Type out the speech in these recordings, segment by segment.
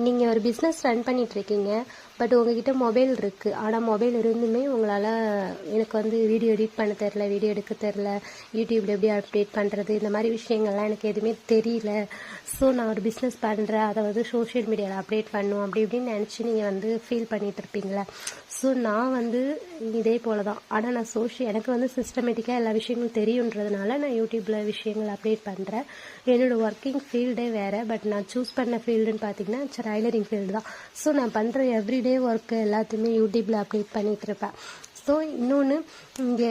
நீங்கள் ஒரு business run பண்ணிகிட்ருக்கீங்க, பட் உங்ககிட்ட மொபைல் இருக்குது. ஆனால் மொபைல் இருந்துமே உங்களால் எனக்கு வந்து வீடியோ எடிட் பண்ண தெரில, வீடியோ எடுக்க தெரில, யூடியூப்பில் எப்படி அப்டேட் பண்ணுறது, இந்த மாதிரி விஷயங்கள்லாம் எனக்கு எதுவுமே தெரியல. ஸோ நான் ஒரு பிஸ்னஸ் பண்ணுறேன், அதை வந்து சோஷியல் மீடியாவில் அப்டேட் பண்ணும் அப்படி இப்படின்னு நினச்சி நீங்கள் வந்து ஃபீல் பண்ணிகிட்டு இருப்பீங்களே. ஸோ நான் வந்து இதே போல் தான். ஆனால் நான் எனக்கு வந்து சிஸ்டமேட்டிக்காக எல்லா விஷயங்களும் தெரியுன்றதுனால நான் யூடியூப்பில் விஷயங்கள் அப்டேட் பண்ணுறேன். என்னோடய ஒர்க்கிங் ஃபீல்டே வேறு, பட் நான் சூஸ் பண்ண ஃபீல்டுன்னு பார்த்தீங்கன்னா டைலரிங் ஃபீல்டு தான். ஸோ நான் பண்ணுற எவ்ரிடே ஒர்க்கு எல்லாத்தையுமே யூடியூப்பில் அப்டேட் பண்ணிகிட்டு இருப்பேன். ஸோ இன்னொன்று, இங்கே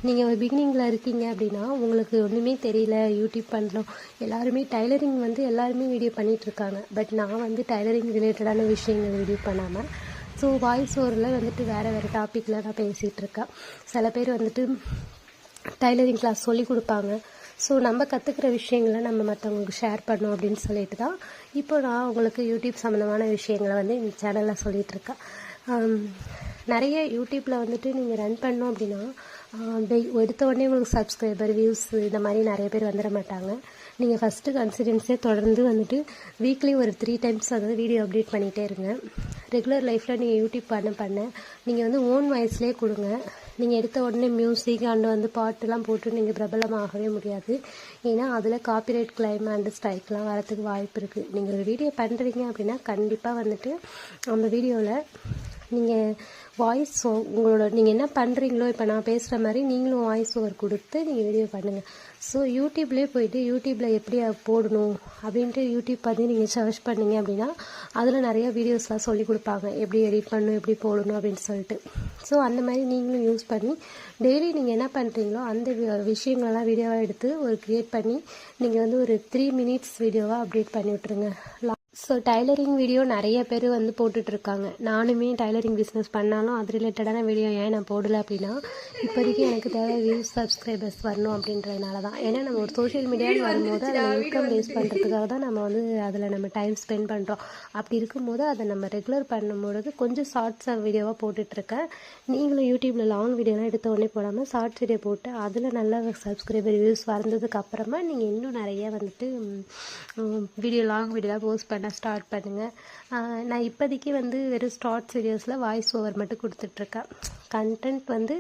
நீங்கள் ஒரு பிகினிங்கில் இருக்கீங்க அப்படின்னா உங்களுக்கு ஒன்றுமே தெரியல, யூடியூப் பண்ணணும். எல்லாருமே டைலரிங் வந்து எல்லாருமே வீடியோ பண்ணிகிட்ருக்காங்க. பட் நான் வந்து டைலரிங் ரிலேட்டடான விஷயங்கள் வீடியோ பண்ணாமல் ஸோ வாய்ஸ் ஓவரில் வந்துட்டு வேறு டாப்பிக்கில் நான் பேசிகிட்ருக்கேன். சில பேர் வந்துட்டு டைலரிங் கிளாஸ் சொல்லி கொடுப்பாங்க. ஸோ நம்ம கற்றுக்கிற விஷயங்களை நம்ம மற்றவங்களுக்கு ஷேர் பண்ணோம் அப்படின்னு சொல்லிட்டு தான் இப்போ நான் உங்களுக்கு யூடியூப் சம்மந்தமான விஷயங்களை வந்து இந்த சேனலில் சொல்லிகிட்ருக்கேன். நிறைய யூடியூப்பில் வந்துட்டு நீங்கள் ரன் பண்ணோம் அப்படின்னா எடுத்த உடனே உங்களுக்கு சப்ஸ்கிரைபர், வியூஸ் இந்த மாதிரி நிறைய பேர் வந்துட மாட்டாங்க. நீங்கள் ஃபஸ்ட்டு கன்சிடென்ஸே தொடர்ந்து வந்துட்டு வீக்லி ஒரு 3 டைம்ஸ் அதாவது வீடியோ அப்டேட் பண்ணிகிட்டே இருங்க. ரெகுலர் லைஃப்பில் நீங்கள் யூடியூப் பண்ண நீங்கள் வந்து ஓன் வாய்ஸ்லேயே கொடுங்க. நீங்கள் எடுத்த உடனே மியூசிக் அண்ட் வந்து பாட்டுலாம் போட்டு நீங்கள் பிரபலமாகவே முடியாது. ஏன்னா அதில் காப்பிரைட் கிளைம் அண்டு ஸ்ட்ரைக்லாம் வரத்துக்கு வாய்ப்பு இருக்குது. நீங்கள் ஒரு வீடியோ பண்ணுறீங்க அப்படின்னா கண்டிப்பாக வந்துட்டு அந்த வீடியோவில் நீங்கள் வாய்ஸ் உங்களோட நீங்கள் என்ன பண்ணுறீங்களோ, இப்போ நான் பேசுகிற மாதிரி நீங்களும் வாய்ஸ் ஓவர் கொடுத்து நீங்கள் வீடியோ பண்ணுங்கள். ஸோ யூடியூப்லேயே போய்ட்டு யூடியூப்பில் எப்படி போடணும் அப்படின்ட்டு யூடியூப் பார்த்து நீங்கள் சர்ச் பண்ணிங்க அப்படின்னா அதில் நிறையா வீடியோஸ்லாம் சொல்லி கொடுப்பாங்க, எப்படி எடிட் பண்ணணும், எப்படி போடணும் அப்படின்னு சொல்லிட்டு. ஸோ அந்த மாதிரி நீங்களும் யூஸ் பண்ணி டெய்லி நீங்கள் என்ன பண்ணுறீங்களோ அந்த விஷயங்களெல்லாம் வீடியோவாக எடுத்து ஒரு க்ரியேட் பண்ணி நீங்கள் வந்து ஒரு 3 minutes வீடியோவாக அப்டேட் பண்ணி விட்ருங்க. ஸோ டைலரிங் வீடியோ நிறைய பேர் வந்து போட்டுட்ருக்காங்க. நானுமே டைலரிங் பிஸ்னஸ் பண்ணாலும் அது ரிலேட்டடான வீடியோ ஏன் நான் போடலை அப்படின்னா, இப்போதைக்கு எனக்கு தேவை வியூஸ், சப்ஸ்கிரைபர்ஸ் வரணும் அப்படின்றதுனால தான். ஏன்னா நம்ம ஒரு சோஷியல் மீடியான்னு வரும்போது அதில் இன்கம் பேஸ் பண்ணுறதுக்காக தான் நம்ம வந்து அதில் நம்ம டைம் ஸ்பெண்ட் பண்ணுறோம். அப்படி இருக்கும்போது அதை நம்ம ரெகுலர் பண்ணும்பொழுது கொஞ்சம் ஷார்ட்ஸ் வீடியோவாக போட்டுட்ருக்கேன். நீங்களும் யூடியூப்பில் லாங் வீடியோலாம் எடுத்த உடனே போடாமல் ஷார்ட்ஸ் வீடியோ போட்டு அதில் நல்ல சப்ஸ்கிரைபர், வியூஸ் வந்ததுக்கு அப்புறமா நீங்கள் இன்னும் நிறைய வந்துட்டு லாங் வீடியோலாம் போஸ்ட் பண்ண ஸ்டார்ட் பண்ணுங்கள். நான் இப்போதைக்கு வந்து வெறும் ஷார்ட்ஸ் வீடியோஸில் வாய்ஸ் ஓவர் மட்டும் கொடுத்துட்ருக்கேன். கண்டென்ட் வந்து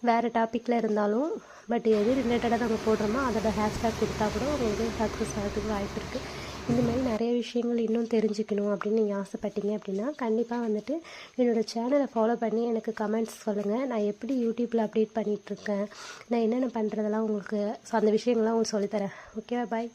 வேறு டாப்பிக்கில் இருந்தாலும் பட் எது ரிலேட்டடாக நம்ம போடுறோமோ அதோட ஹேஷ்டேக் கொடுத்தா கூட உங்களுக்கு சக்ஸஸ் ஆகிறதுக்கு வாய்ப்பு இருக்குது. இந்த மாதிரி நிறைய விஷயங்கள் இன்னும் தெரிஞ்சுக்கணும் அப்படின்னு நீங்கள் ஆசைப்பட்டீங்க அப்படின்னா கண்டிப்பாக வந்துட்டு என்னோடய சேனலை ஃபாலோ பண்ணி எனக்கு கமெண்ட்ஸ் சொல்லுங்கள். நான் எப்படி யூடியூப்பில் அப்டேட் பண்ணிகிட்ருக்கேன், நான் என்னென்ன பண்ணுறதெல்லாம் உங்களுக்கு அந்த விஷயங்கள்லாம் உங்களுக்கு சொல்லித்தரேன். ஓகேவா? பாய்.